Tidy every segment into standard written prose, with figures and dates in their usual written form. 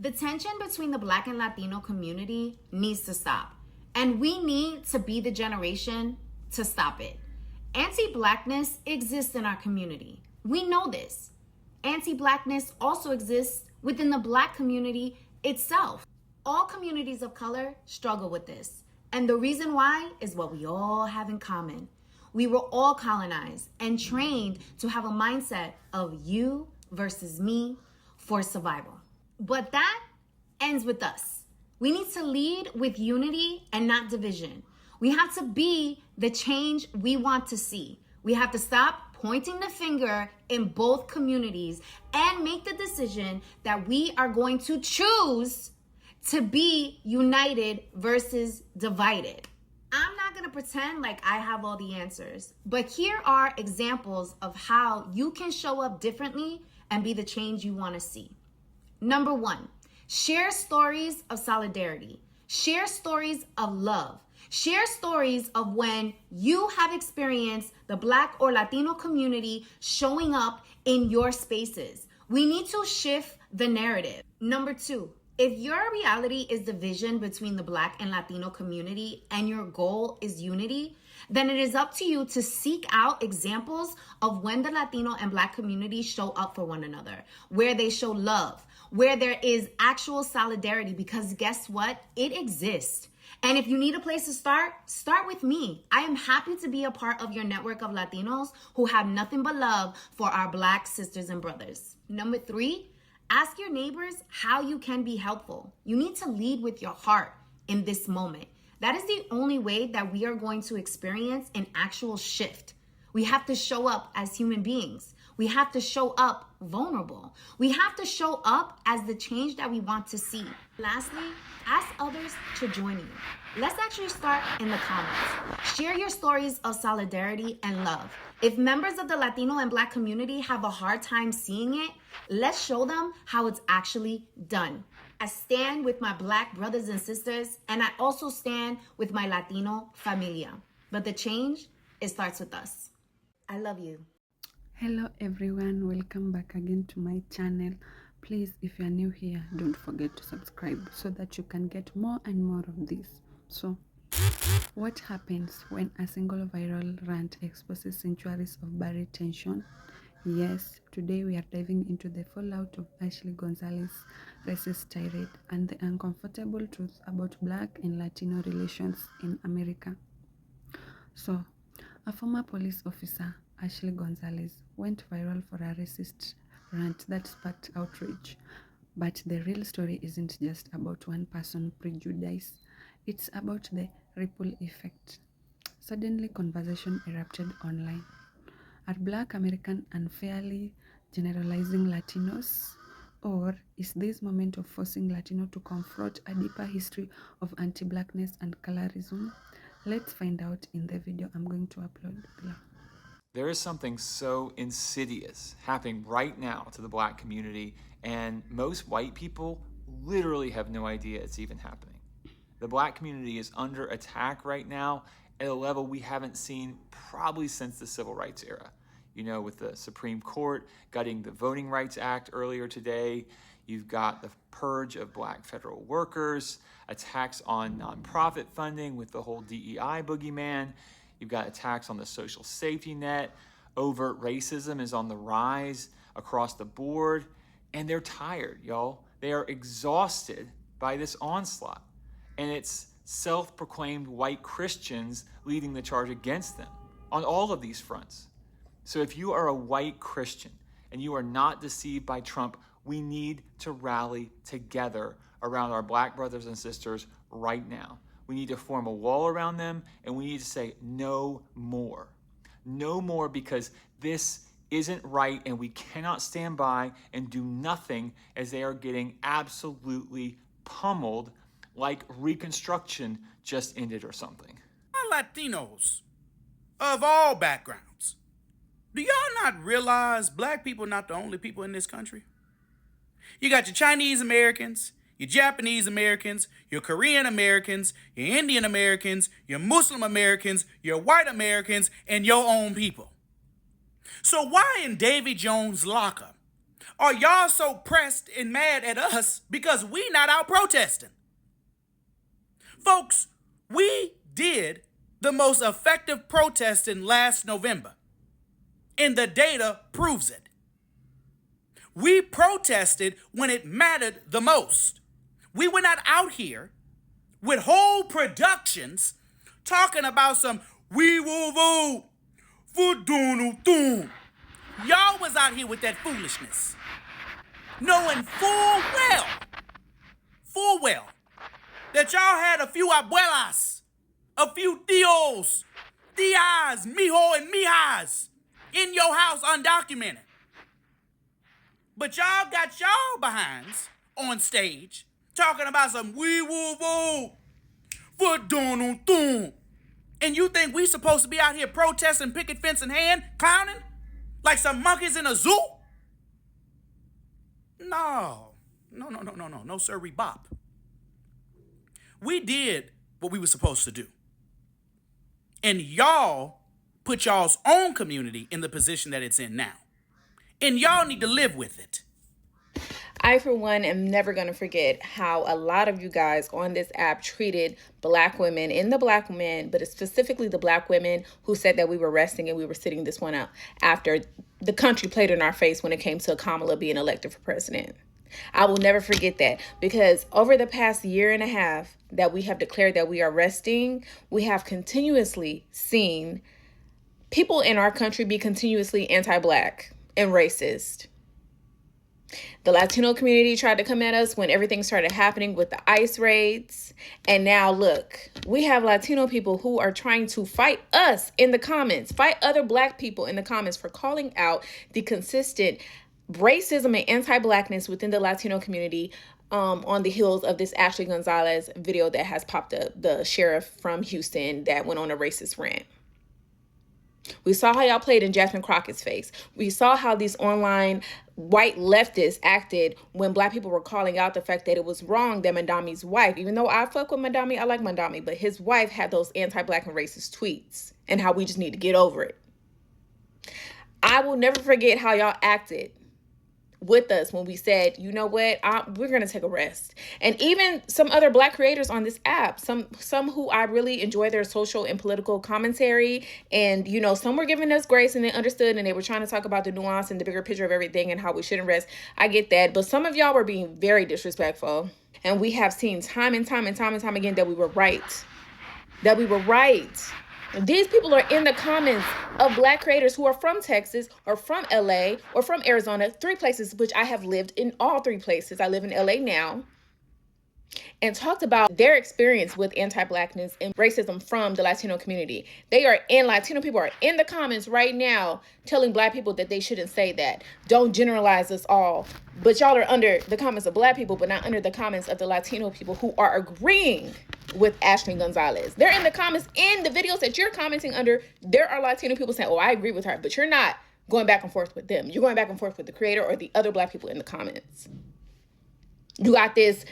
The tension between the Black and Latino community needs to stop. And we need to be the generation to stop it. Anti-Blackness exists in our community. We know this. Anti-Blackness also exists within the Black community itself. All communities of color struggle with this. And the reason why is what we all have in common. We were all colonized and trained to have a mindset of you versus me for survival. But that ends with us. We need to lead with unity and not division. We have to be the change we want to see. We have to stop pointing the finger in both communities and make the decision that we are going to choose to be united versus divided. I'm not going to pretend like I have all the answers, but here are examples of how you can show up differently and be the change you want to see. Number 1, share stories of solidarity. Share stories of love. Share stories of when you have experienced the Black or Latino community showing up in your spaces. We need to shift the narrative. Number 2, if your reality is division between the Black and Latino community and your goal is unity, then it is up to you to seek out examples of when the Latino and Black communities show up for one another, where they show love, where there is actual solidarity, because guess what? It exists. And if you need a place to start with me. I am happy to be a part of your network of Latinos who have nothing but love for our Black sisters and brothers. Number 3, ask your neighbors how you can be helpful. You need to lead with your heart in this moment. That is the only way that we are going to experience an actual shift. We have to show up as human beings. We have to show up vulnerable. We have to show up as the change that we want to see. Lastly, ask others to join you. Let's actually start in the comments. Share your stories of solidarity and love. If members of the Latino and Black community have a hard time seeing it, let's show them how it's actually done. I stand with my Black brothers and sisters, and I also stand with my Latino familia. But the change, it starts with us. I love you. Hello everyone, welcome back again to my channel. Please, if you are new here, don't forget to subscribe so that you can get more and more of this. So, what happens when a single viral rant exposes centuries of buried tension? Yes, today we are diving into the fallout of Ashley Gonzalez's racist tirade and the uncomfortable truth about Black and Latino relations in America. So, a former police officer, Ashley Gonzalez, went viral for a racist rant that sparked outrage. But the real story isn't just about one person's prejudice, it's about the ripple effect. Suddenly, conversation erupted online. Are Black Americans unfairly generalizing Latinos? Or is this moment of forcing Latino to confront a deeper history of anti-Blackness and colorism? Let's find out in the video I'm going to upload below. There is something so insidious happening right now to the Black community, and most white people literally have no idea it's even happening. The Black community is under attack right now at a level we haven't seen probably since the Civil Rights era. You know, with the Supreme Court gutting the Voting Rights Act earlier today, you've got the purge of Black federal workers, attacks on nonprofit funding with the whole DEI boogeyman. You've got attacks on the social safety net. Overt racism is on the rise across the board. And they're tired, y'all. They are exhausted by this onslaught. And it's self-proclaimed white Christians leading the charge against them on all of these fronts. So if you are a white Christian and you are not deceived by Trump, we need to rally together around our Black brothers and sisters right now. We need to form a wall around them, and we need to say no more. No more, because this isn't right, and we cannot stand by and do nothing as they are getting absolutely pummeled like Reconstruction just ended or something. Latinos of all backgrounds, do y'all not realize Black people are not the only people in this country? You got your Chinese Americans, your Japanese Americans, your Korean Americans, your Indian Americans, your Muslim Americans, your white Americans, and your own people. So why in Davy Jones' locker Or y'all so pressed and mad at us because we not out protesting? Folks, we did the most effective protesting last November, and the data proves it. We protested when it mattered the most. We were not out here with whole productions talking about some "we will vote for Donald Trump." Y'all was out here with that foolishness, knowing full well, that y'all had a few abuelas, a few tios, tias, mijo, and mijas in your house undocumented. But y'all got y'all behinds on stage talking about some "we will vote for Donald Trump." And you think we supposed to be out here protesting, picket fence in hand, clowning like some monkeys in a zoo? No, sir, bop. We did what we were supposed to do. And y'all put y'all's own community in the position that it's in now. And y'all need to live with it. I, for one, am never going to forget how a lot of you guys on this app treated Black women and the Black men, but specifically the Black women who said that we were resting and we were sitting this one out after the country played in our face when it came to Kamala being elected for president. I will never forget that, because over the past year and a half that we have declared that we are resting, we have continuously seen people in our country be continuously anti-Black and racist. The Latino community tried to come at us when everything started happening with the ICE raids. And now look, we have Latino people who are trying to fight us in the comments, fight other Black people in the comments for calling out the consistent racism and anti-Blackness within the Latino community on the heels of this Ashley Gonzalez video that has popped up, the sheriff from Houston that went on a racist rant. We saw how y'all played in Jasmine Crockett's face. We saw how these online white leftists acted when Black people were calling out the fact that it was wrong that Mandami's wife, even though I fuck with Mandami, I like Mandami, but his wife had those anti-Black and racist tweets, and how we just need to get over it. I will never forget how y'all acted with us when we said, you know what, we're going to take a rest. And even some other Black creators on this app, some who I really enjoy their social and political commentary, and you know, some were giving us grace and they understood and they were trying to talk about the nuance and the bigger picture of everything and how we shouldn't rest. I get that, but some of y'all were being very disrespectful, and we have seen time and time again that we were right. These people are in the comments of Black creators who are from Texas or from LA or from Arizona, 3 places which I have lived in. All 3 places. I live in LA now. And talked about their experience with anti-Blackness and racism from the Latino community. Latino people are in the comments right now telling Black people that they shouldn't say that. Don't generalize us all. But y'all are under the comments of Black people, but not under the comments of the Latino people who are agreeing with Ashley Gonzalez. They're in the comments, in the videos that you're commenting under. There are Latino people saying, oh, I agree with her, but you're not going back and forth with them. You're going back and forth with the creator or the other Black people in the comments. You got this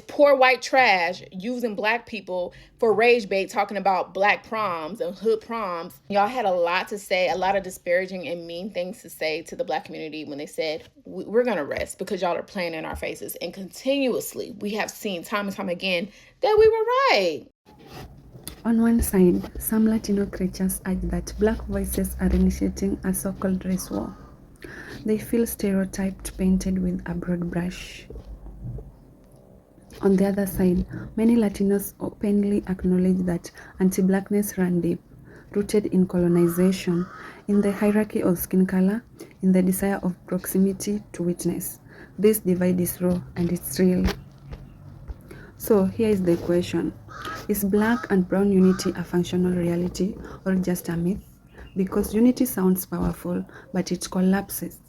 poor white trash using Black people for rage bait, talking about Black proms and hood proms. Y'all had a lot to say, a lot of disparaging and mean things to say to the Black community when they said, we're going to rest because y'all are playing in our faces. And continuously, we have seen time and time again that we were right. On one side, some Latino creatures urge that Black voices are initiating a so-called race war. They feel stereotyped, painted with a broad brush. On the other side, many Latinos openly acknowledge that anti-Blackness ran deep, rooted in colonization, in the hierarchy of skin color, in the desire of proximity to witness. This divide is raw and it's real. So here is the question. Is Black and brown unity a functional reality or just a myth? Because unity sounds powerful, but it collapses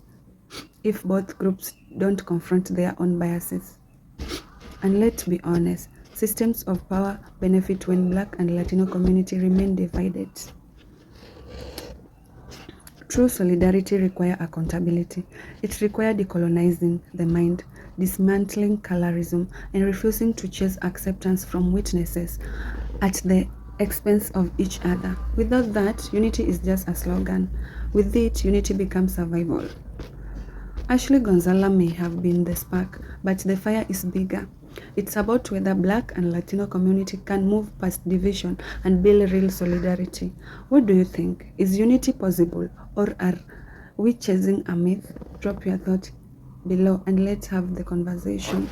if both groups don't confront their own biases. And let's be honest, systems of power benefit when Black and Latino community remain divided. True solidarity requires accountability. It requires decolonizing the mind, dismantling colorism, and refusing to chase acceptance from witnesses at the expense of each other. Without that, unity is just a slogan. With it, unity becomes survival. Ashley Gonzalez may have been the spark, but the fire is bigger. It's about whether Black and Latino community can move past division and build real solidarity. What do you think? Is unity possible, or are we chasing a myth? Drop your thought below and let's have the conversation.